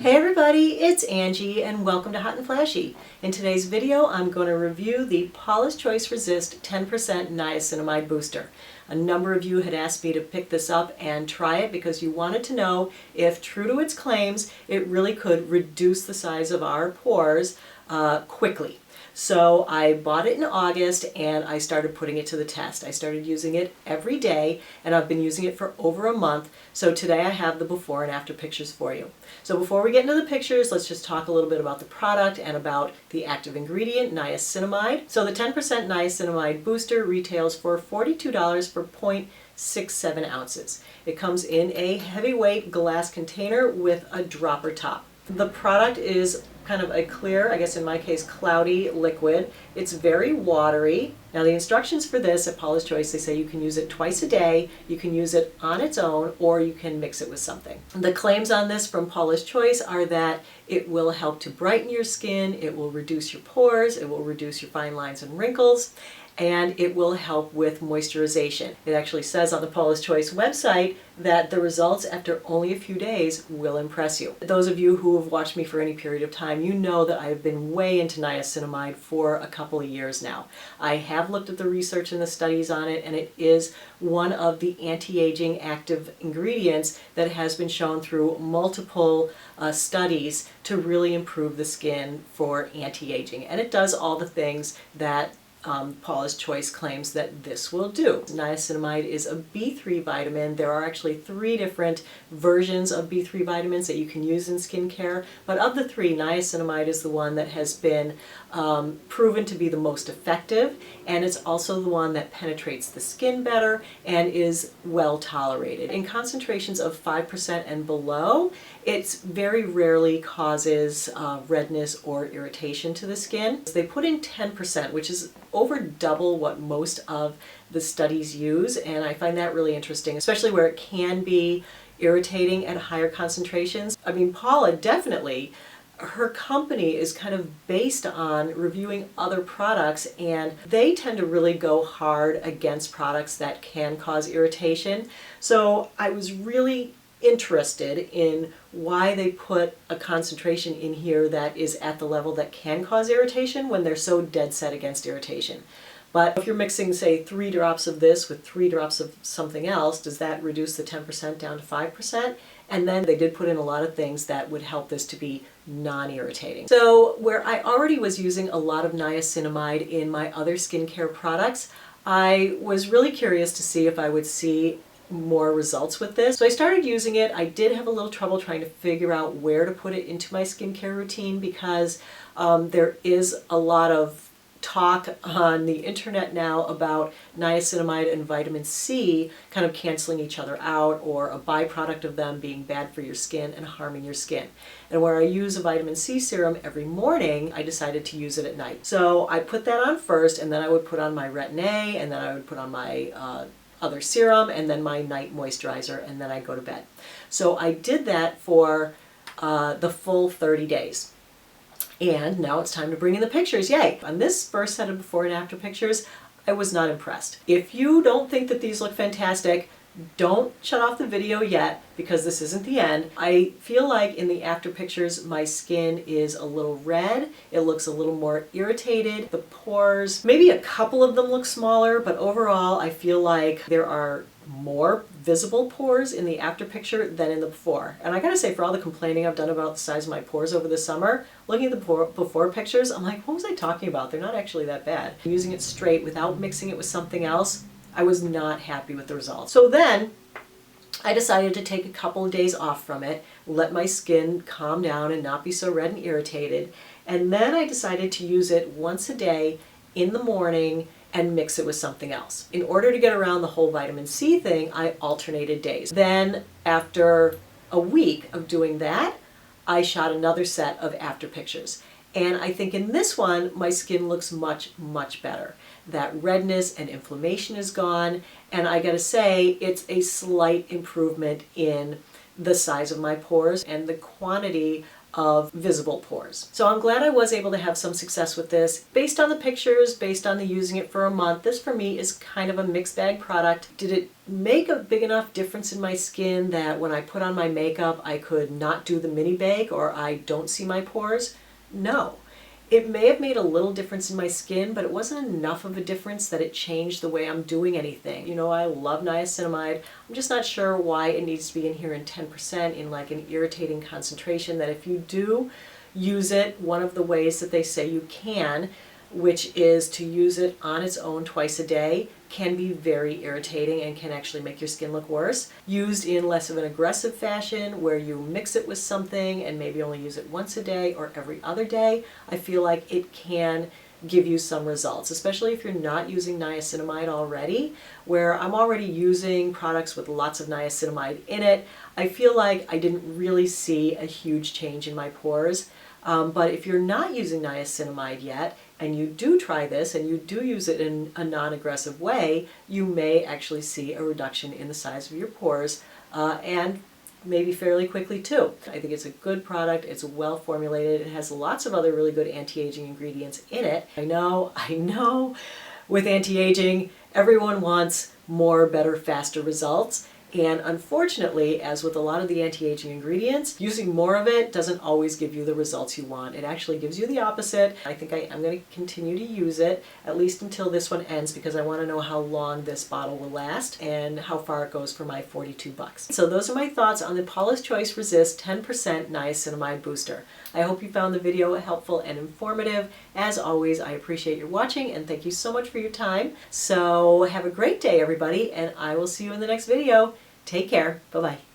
Hey everybody, it's Angie and welcome to Hot and Flashy. In today's video I'm going to review the Paula's Choice Resist 10% Niacinamide Booster. A number of you had asked me to pick this up and try it because you wanted to know if, true to its claims, it really could reduce the size of our pores quickly. So I bought it in August and I started putting it to the test. I started using it every day and I've been using it for over a month. So today I have the before and after pictures for you. So before we get into the pictures, let's just talk a little bit about the product and about the active ingredient, niacinamide. So the 10% niacinamide booster retails for $42 for 0.67 ounces. It comes in a heavyweight glass container with a dropper top. The product is kind of a clear, I guess in my case, cloudy liquid. It's very watery. Now the instructions for this at Paula's Choice, they say you can use it twice a day, you can use it on its own, or you can mix it with something. The claims on this from Paula's Choice are that it will help to brighten your skin, it will reduce your pores, it will reduce your fine lines and wrinkles, and it will help with moisturization. It actually says on the Paula's Choice website that the results after only a few days will impress you. Those of you who have watched me for any period of time, you know that I've been way into niacinamide for a couple of years now. I have looked at the research and the studies on it, and it is one of the anti-aging active ingredients that has been shown through multiple studies to really improve the skin for anti-aging. And it does all the things that Paula's Choice claims that this will do. Niacinamide is a B3 vitamin. There are actually 3 different versions of B3 vitamins that you can use in skincare, but of the 3, niacinamide is the one that has been proven to be the most effective, and it's also the one that penetrates the skin better and is well tolerated. In concentrations of 5% and below, it very rarely causes redness or irritation to the skin. They put in 10%, which is over double what most of the studies use, and I find that really interesting, especially where it can be irritating at higher concentrations. I mean, Paula definitely, her company is kind of based on reviewing other products, and they tend to really go hard against products that can cause irritation. So I was really interested in why they put a concentration in here that is at the level that can cause irritation when they're so dead set against irritation. But if you're mixing, say, 3 drops of this with 3 drops of something else, does that reduce the 10% down to 5%? And then they did put in a lot of things that would help this to be non-irritating. So where I already was using a lot of niacinamide in my other skincare products, I was really curious to see if I would see more results with this. So I started using it. I did have a little trouble trying to figure out where to put it into my skincare routine because there is a lot of talk on the internet now about niacinamide and vitamin C kind of canceling each other out, or a byproduct of them being bad for your skin and harming your skin. And where I use a vitamin C serum every morning, I decided to use it at night. So I put that on first, and then I would put on my Retin A, and then I would put on my other serum, and then my night moisturizer, and then I go to bed. So I did that for the full 30 days. And now it's time to bring in the pictures, yay! On this first set of before and after pictures, I was not impressed. If you don't think that these look fantastic, don't shut off the video yet, because this isn't the end. I feel like in the after pictures my skin is a little red, it looks a little more irritated, the pores, maybe a couple of them look smaller, but overall I feel like there are more visible pores in the after picture than in the before. And I gotta say, for all the complaining I've done about the size of my pores over the summer, looking at the before pictures, I'm like, what was I talking about? They're not actually that bad. Using it straight without mixing it with something else, I was not happy with the results. So then I decided to take a couple of days off from it, let my skin calm down and not be so red and irritated. And then I decided to use it once a day in the morning and mix it with something else. In order to get around the whole vitamin C thing, I alternated days. Then after a week of doing that, I shot another set of after pictures. And I think in this one, my skin looks much, much better. That redness and inflammation is gone, and I gotta say, it's a slight improvement in the size of my pores and the quantity of visible pores. So I'm glad I was able to have some success with this. Based on the pictures, based on the using it for a month, this for me is kind of a mixed bag product. Did it make a big enough difference in my skin that when I put on my makeup I could not do the mini bake or I don't see my pores? No. It may have made a little difference in my skin, but it wasn't enough of a difference that it changed the way I'm doing anything. You know, I love niacinamide. I'm just not sure why it needs to be in here in 10% in like an irritating concentration that if you do use it, one of the ways that they say you can, which is to use it on its own twice a day, can be very irritating and can actually make your skin look worse. Used in less of an aggressive fashion where you mix it with something and maybe only use it once a day or every other day, I feel like it can give you some results, especially if you're not using niacinamide already, where I'm already using products with lots of niacinamide in it. I feel like I didn't really see a huge change in my pores. But if you're not using niacinamide yet, and you do try this and you do use it in a non-aggressive way, you may actually see a reduction in the size of your pores and maybe fairly quickly too. I think it's a good product, it's well formulated, it has lots of other really good anti-aging ingredients in it. I know, with anti-aging, everyone wants more, better, faster results. And unfortunately, as with a lot of the anti-aging ingredients, using more of it doesn't always give you the results you want. It actually gives you the opposite. I think I'm going to continue to use it, at least until this one ends, because I want to know how long this bottle will last and how far it goes for my 42 bucks. So those are my thoughts on the Paula's Choice Resist 10% Niacinamide Booster. I hope you found the video helpful and informative. As always, I appreciate your watching and thank you so much for your time. So have a great day, everybody, and I will see you in the next video. Take care. Bye-bye.